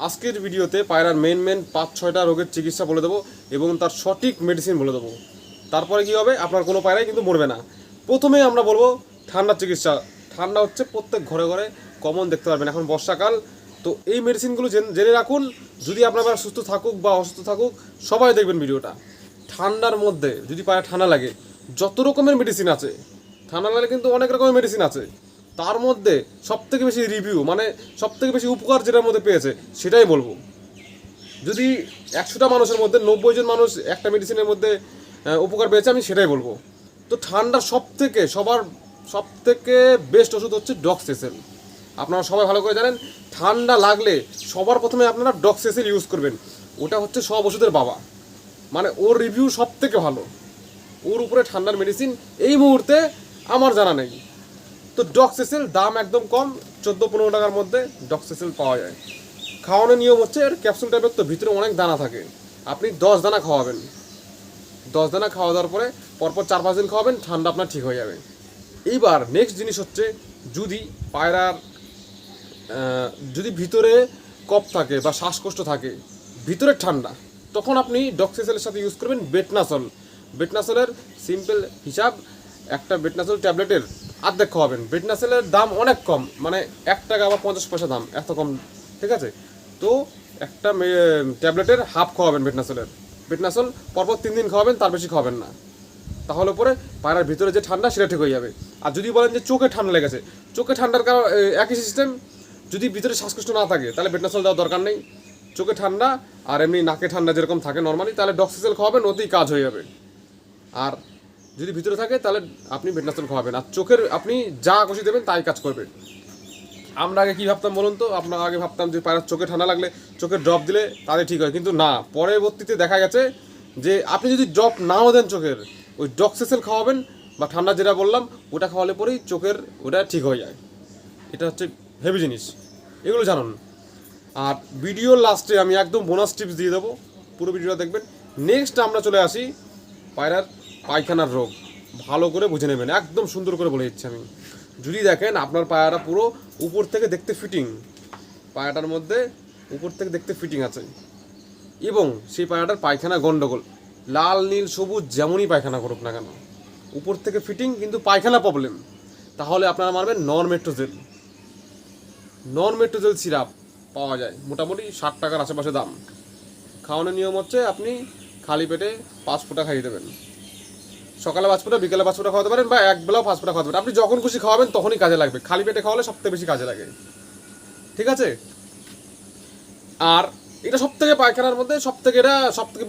আজকের ভিডিওতে পায়রার মেন 5-6টা রোগের চিকিৎসা বলে দেবো এবং তার সঠিক মেডিসিন বলে দেবো। তারপরে কি হবে, আপনার কোনো পায়রাই কিন্তু মরবে না। প্রথমে আমরা বলবো ঠান্ডার চিকিৎসা। ঠান্ডা হচ্ছে প্রত্যেক ঘরে ঘরে কমন দেখতে পারবেন, এখন বর্ষাকাল। তো এই মেডিসিনগুলো জেনে রাখুন। যদি আপনার পায়রা সুস্থ থাকুক বা অসুস্থ থাকুক, সবাই দেখবেন ভিডিওটা। ঠান্ডার মধ্যে যদি পায়রা ঠান্ডা লাগে, যত রকমের মেডিসিন আছে, ঠান্ডা লাগলে কিন্তু অনেক রকমের মেডিসিন আছে, তার মধ্যে সবথেকে বেশি রিভিউ মানে সবথেকে বেশি উপকার যেটার মধ্যে পেয়েছে সেটাই বলবো। যদি 100টা মানুষের মধ্যে 90 জন মানুষ একটা মেডিসিনের মধ্যে উপকার পেয়েছে, আমি সেটাই বলবো। তো ঠান্ডার সবথেকে বেস্ট ওষুধ হচ্ছে ডক্সেসেল। আপনারা সবাই ভালো করে জানেন, ঠান্ডা লাগলে সবার প্রথমে আপনারা ডক্সেসেল ইউজ করবেন। ওটা হচ্ছে সব ওষুধের বাবা, মানে ওর রিভিউ সবথেকে ভালো। ওর উপরে ঠান্ডার মেডিসিন এই মুহূর্তে আমার জানা নেই। তো ডক্সেসেল দাম একদম কম, 14-15 টাকার মধ্যে ডক্সেসেল পাওয়া যায়। খাওয়ানোর নিয়ম হচ্ছে, এর ক্যাপসুল টাইপের, তো ভিতরে অনেক দানা থাকে। আপনি 10 দানা খাওয়াবেন। 10 দানা খাওয়া দেওয়ার পরে পরপর 4-5 দিন খাওয়াবেন, ঠান্ডা আপনার ঠিক হয়ে যাবে। এইবার নেক্সট জিনিস হচ্ছে, যদি পায়রার যদি ভিতরে কফ থাকে বা শ্বাসকষ্ট থাকে, ভিতরে ঠান্ডা, তখন আপনি ডক্সেসেলের সাথে ইউজ করবেন বেটনাসল। বেটনাসলের সিম্পল হিসাব, একটা বেটনাসল ট্যাবলেটের অর্ধেক খাওয়াবেন। বেটনাসলের দাম অনেক কম, মানে 1 টাকা বা 50 পয়সা দাম, এত কম, ঠিক আছে? তো একটা ট্যাবলেটের হাফ খাওয়াবেন বেটনাসল পরপর 3 দিন খাওয়াবেন, তার বেশি খাওয়াবেন না। তাহলে পরে পায়রার ভিতরে যে ঠান্ডা সেটা ঠিক হয়ে যাবে। আর যদি বলেন যে চোখে ঠান্ডা লেগেছে, চোখে ঠান্ডার কারণ একই সিস্টেম। যদি ভিতরে শ্বাসকষ্ট না থাকে তাহলে বেটনাসল দেওয়ার দরকার নেই। চোখে ঠান্ডা আর এমনি নাকে ঠান্ডা যেরকম থাকে নর্মালি, তাহলে ডক্সেসেল খাওয়াবেন, ওতেই কাজ হয়ে যাবে। আর যদি ভিতরে থাকে তাহলে আপনি বেটনাসল খাওয়াবেন, আর চোখের আপনি যা খুশি দেবেন তাই কাজ করবে। আমরা আগে কী ভাবতাম বলুন তো, আমরা আগে ভাবতাম যে পায়রার চোখে ঠান্ডা লাগলে চোখে ড্রপ দিলে তাদের ঠিক হয়, কিন্তু না, পরবর্তীতে দেখা গেছে যে আপনি যদি ড্রপ নাও দেন চোখের, ওই ডক্সেসেল খাওয়াবেন বা ঠান্ডা যেটা বললাম ওটা খাওয়ালে পরেই চোখের ওটা ঠিক হয়ে যায়। এটা হচ্ছে হেভি জিনিস, এগুলো জানুন। আর ভিডিওর লাস্টে আমি একদম বোনাস টিপস দিয়ে দেবো, পুরো ভিডিওটা দেখবেন। নেক্সট আমরা চলে আসি পায়রার পায়খানার রোগ। ভালো করে বুঝে নেবেন, একদম সুন্দর করে বলে দিচ্ছি আমি। যদি দেখেন আপনার পায়রাটা পুরো উপর থেকে দেখতে ফিটিং, পায়রাটার মধ্যে উপর থেকে দেখতে ফিটিং আছে, এবং সেই পায়রাটার পায়খানা গন্ডগোল, লাল নীল সবুজ যেমনই পায়খানা করুক না কেন, উপর থেকে ফিটিং কিন্তু পায়খানা প্রবলেম, তাহলে আপনারা মারবেন নন মেট্রোজেল সিরাপ পাওয়া যায়, মোটামুটি 60 টাকার আশেপাশে দাম। খাওয়ানোর নিয়ম হচ্ছে, আপনি খালি পেটে 5 ফোঁটা খাইয়ে দেবেন। সকালে 5 ফোঁটা, বিকেলে 5 ফোঁটা খাওয়াতে পারেন, বা এক বেলাও 5 ফোঁটা খাওয়াতে পারেন। আপনি যখন খুশি খাওয়াবেন তখনই কাজে লাগবে। খালি পেটে খাওয়ালে সবথেকে বেশি কাজে লাগে, ঠিক আছে? আর এটা সবথেকে পায়খানার মধ্যে সবথেকে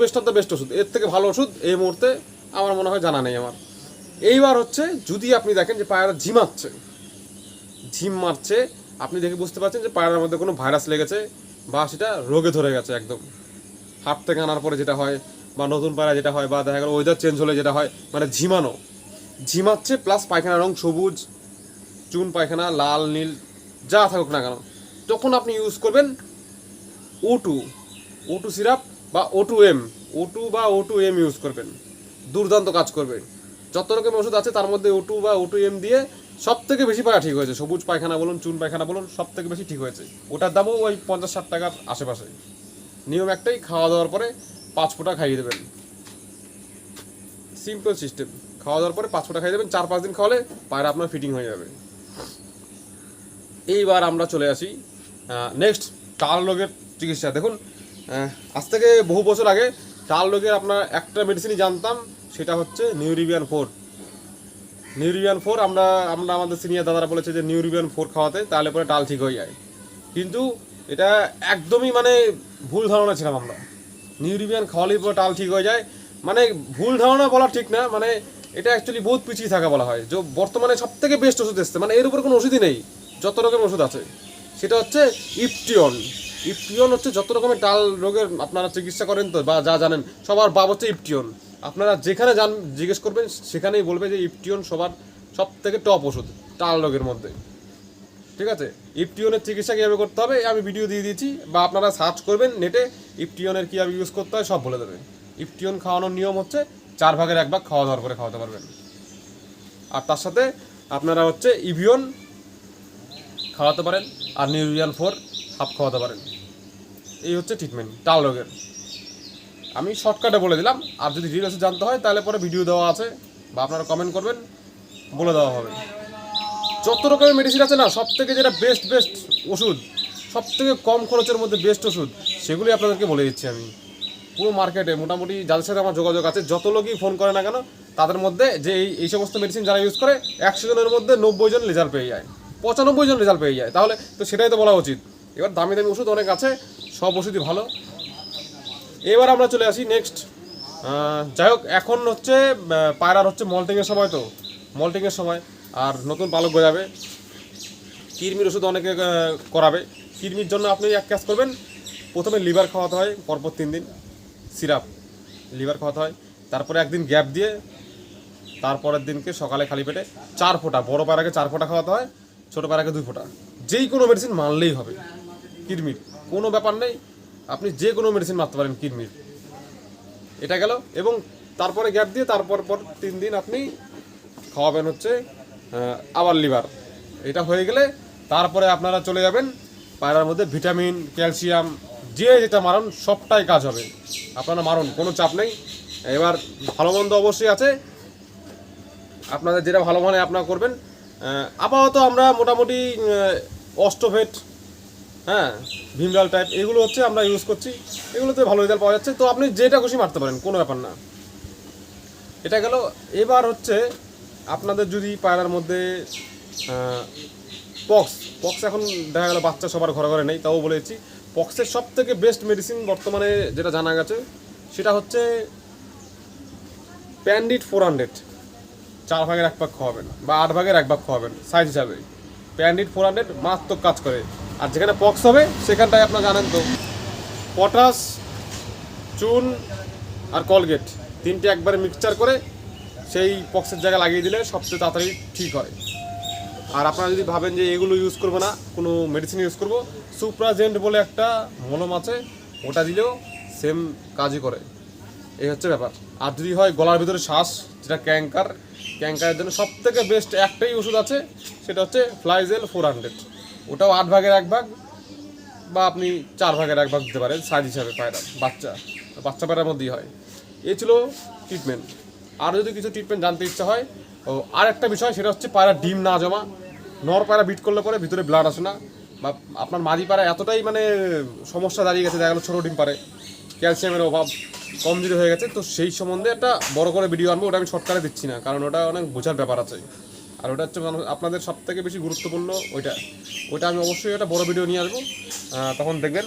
বেস্ট অফ দ্য বেস্ট ওষুধ। এর থেকে ভালো ওষুধ এই মুহূর্তে আমার মনে হয় জানা নেই আমার। এইবার হচ্ছে, যদি আপনি দেখেন যে পায়রা ঝিম মারছে, আপনি দেখে বুঝতে পারছেন যে পায়রার মধ্যে কোনো ভাইরাস লেগেছে বা সেটা রোগে ধরে গেছে একদম। হাট থেকে আনার পরে যেটা হয়, বা নতুন পায়রা যেটা হয়, বা দেখা গেল ওয়েদার চেঞ্জ হলে যেটা হয়, মানে ঝিমাচ্ছে প্লাস পায়খানার রং সবুজ, চুন পায়খানা, লাল নীল যা থাকুক না কেন, তখন আপনি ইউজ করবেন O2 সিরাপ বা O2M ইউজ করবেন। দুর্দান্ত কাজ করবে। যত রকমের ওষুধ আছে তার মধ্যে O2 বা O2M দিয়ে সবথেকে বেশি পায়রা ঠিক হয়েছে। সবুজ পায়খানা বলুন, চুন পায়খানা বলুন, সবথেকে বেশি ঠিক হয়েছে। ওটার দামও ওই 50-60 টাকার আশেপাশে। নিয়ম একটাই, খাওয়া দাওয়ার পরে 5 ফোঁটা খাইয়ে দেবেন। সিম্পল সিস্টেম, খাওয়া দাওয়ার পরে 5 ফোঁটা খাইয়ে দেবেন। 4-5 দিন খাওয়ালে পায়রা আপনার ফিটিং হয়ে যাবে। এইবার আমরা চলে আসি নেক্সট টাল রোগের চিকিৎসা। দেখুন, আজ থেকে বহু বছর আগে টাল রোগের আপনার একটা মেডিসিনই জানতাম, সেটা হচ্ছে নিউরিবিয়ান 4। আমরা আমাদের সিনিয়র দাদারা বলেছে যে নিউরিবিয়ান 4 খাওয়াতে তাহলে পরে টাল ঠিক হয়ে যায়, কিন্তু এটা একদমই মানে ভুল ধারণা ছিলাম আমরা। নিউরিবিয়ান খাওয়ালেই পরে টাল ঠিক হয়ে যায়, মানে ভুল ধারণা বলা ঠিক না, মানে এটা অ্যাকচুয়ালি বহুত পিছিয়ে থাকা বলা হয়। যে বর্তমানে সবথেকে বেস্ট ওষুধ এসছে, মানে এর উপর কোনো ওষুধই নেই, যত রকমের ওষুধ আছে, সেটা হচ্ছে ইপটিয়ন হচ্ছে যত রকমের টাল রোগের আপনারা চিকিৎসা করেন তো বা যা জানেন, সবার বাব হচ্ছে ইপটিয়ন। আপনারা যেখানে জিজ্ঞেস করবেন সেখানেই বলবে যে ইপটিয়ন সব থেকে টপ ওষুধ টাল রোগের মধ্যে, ঠিক আছে? ইপটিয়নের চিকিৎসা কীভাবে করতে হবে আমি ভিডিও দিয়ে দিয়েছি, বা আপনারা সার্চ করবেন নেটে, ইপটিয়নের কীভাবে ইউজ করতে হয় সব বলে দেবে। ইপটিয়ন খাওয়ানোর নিয়ম হচ্ছে 4 ভাগের 1 ভাগ খাওয়া দাওয়ার করে খাওয়াতে পারবেন। আর তার সাথে আপনারা হচ্ছে ইভিয়ন খাওয়াতে পারেন, আর নিউরিবিয়ান 4 হাফ খাওয়াতে পারেন। এই হচ্ছে ট্রিটমেন্ট টাল রোগের। আমি শর্টকাটে বলে দিলাম, আর যদি ডিটেলসে জানতে হয় তাহলে পরে ভিডিও দেওয়া আছে বা আপনারা কমেন্ট করবেন, বলে দেওয়া হবে। যত রকমের মেডিসিন আছে না, সব থেকে যেটা বেস্ট ওষুধ, সব থেকে কম খরচের মধ্যে বেস্ট ওষুধ, সেগুলি আপনাদেরকে বলে দিচ্ছি আমি। পুরো মার্কেটে মোটামুটি যাদের সাথে আমার যোগাযোগ আছে, যত লোকই ফোন করে না কেন, তাদের মধ্যে যে এই সমস্ত মেডিসিন যারা ইউজ করে 100 জনের মধ্যে 90 জন রেজাল্ট পেয়ে যায়, 95 জন রেজাল্ট পেয়ে যায়। তাহলে তো সেটাই তো বলা উচিত। এবার দামি দামি ওষুধ অনেক আছে, সব ওষুধই ভালো। এবার আমরা চলে আসি নেক্সট। যাই হোক, এখন হচ্ছে পায়রার হচ্ছে মল্টিংয়ের সময়, তো মল্টিংয়ের সময় আর নতুন পালক গজাবে। কৃমির ওষুধ অনেকে করাবে। কৃমির জন্য আপনি এক কাজ করবেন, প্রথমে লিভার খাওয়াতে হয় পরপর 3 দিন, সিরাপ লিভার খাওয়াতে হয়। তারপরে একদিন গ্যাপ দিয়ে তারপরের দিনকে সকালে খালি পেটে 4 ফোঁটা, বড় পায়রাকে 4 ফোঁটা খাওয়াতে হয়, ছোটো পায়রাকে 2 ফোঁটা। যেই কোনো মেডিসিন মানলেই হবে কৃমির, কোনো ব্যাপার নেই, আপনি যে কোনো মেডিসিন মারতে পারেন কৃমির। এটা গেল। এবং তারপরে গ্যাপ দিয়ে তারপর 3 দিন আপনি খাওয়াবেন হচ্ছে আবার লিভার। এটা হয়ে গেলে তারপরে আপনারা চলে যাবেন পায়রার মধ্যে ভিটামিন, ক্যালসিয়াম, যে যেটা মারুন সবটাই কাজ হবে। আপনারা মারুন, কোনো চাপ নেই। এবার ভালো মন্দ অবশ্যই আছে, আপনাদের যেটা ভালো মানে আপনারা করবেন। আপাতত আমরা মোটামুটি অস্টোভেট, হ্যাঁ, ভিমরাল টাইপ, এগুলো হচ্ছে আমরা ইউজ করছি। এগুলোতে ভালো রেজাল্ট পাওয়া যাচ্ছে। তো আপনি যেটা খুশি মারতে পারেন, কোনো ব্যাপার না। এটা গেল। এবার হচ্ছে আপনাদের যদি পায়রার মধ্যে পক্স এখন দেখা গেল বাচ্চা সবার ঘরে ঘরে নেই, তাও বলেছি পক্সের সব থেকে বেস্ট মেডিসিন বর্তমানে যেটা জানা গেছে সেটা হচ্ছে প্যান্ডিট 400। 4 ভাগের 1 ভাগ খাওয়াবেন বা 8 ভাগের 1 ভাগ খাওয়াবেন সাইজ হিসাবে। প্যান্ডিট 400 মারাত্মক কাজ করে। আর যেখানে পক্স হবে সেখানটায় আপনারা জানেন তো, পটাশ, চুন আর কলগেট 3টে একবারে মিক্সচার করে সেই পক্সের জায়গায় লাগিয়ে দিলে সবচেয়ে তাড়াতাড়ি ঠিক হয়। আর আপনারা যদি ভাবেন যে এগুলো ইউজ করবো না, কোনো মেডিসিন ইউজ করবো, সুপ্রাজেন্ট বলে একটা মলম আছে, ওটা দিলেও সেম কাজই করে। এই হচ্ছে ব্যাপার। আর যদি হয় গলার ভিতরে শ্বাস, যেটা ক্যাঙ্কারের জন্য সব থেকে বেস্ট একটাই ওষুধ আছে, সেটা হচ্ছে ফ্লাইজেল 400। ওটাও 8 ভাগের 1 ভাগ বা আপনি 4 ভাগের 1 ভাগ দিতে পারেন সাইজ হিসাবে। পায়রার বাচ্চা পায়রার মধ্যেই হয়। এই ছিল ট্রিটমেন্ট। আর যদি কিছু ট্রিটমেন্ট জানতে ইচ্ছা হয়, আর একটা বিষয়, সেটা হচ্ছে পায়রা ডিম না জমা। নর পায়রা বিট করলে পরে ভিতরে ব্লাড আসে না, বা আপনার মাদি পায়রা এতটাই মানে সমস্যা দাঁড়িয়ে গেছে, দেখা গেলো ছোটো ডিম পারে, ক্যালসিয়ামের অভাব, কমজোরি হয়ে গেছে, তো সেই সম্বন্ধে একটা বড় করে ভিডিও আনবো। ওটা আমি শর্টকাটে দিচ্ছি না, কারণ ওটা অনেক বোঝার ব্যাপার আছে। আর ওটা হচ্ছে আপনাদের সব থেকে বেশি গুরুত্বপূর্ণ ওইটা আমি অবশ্যই একটা বড় ভিডিও নিয়ে আসবো, তখন দেখবেন।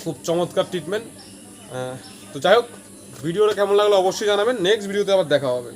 খুব চমৎকার ট্রিটমেন্ট। তো যাই হোক, ভিডিওটা কেমন লাগলো অবশ্যই জানাবেন। নেক্সট ভিডিওতে আবার দেখা হবে।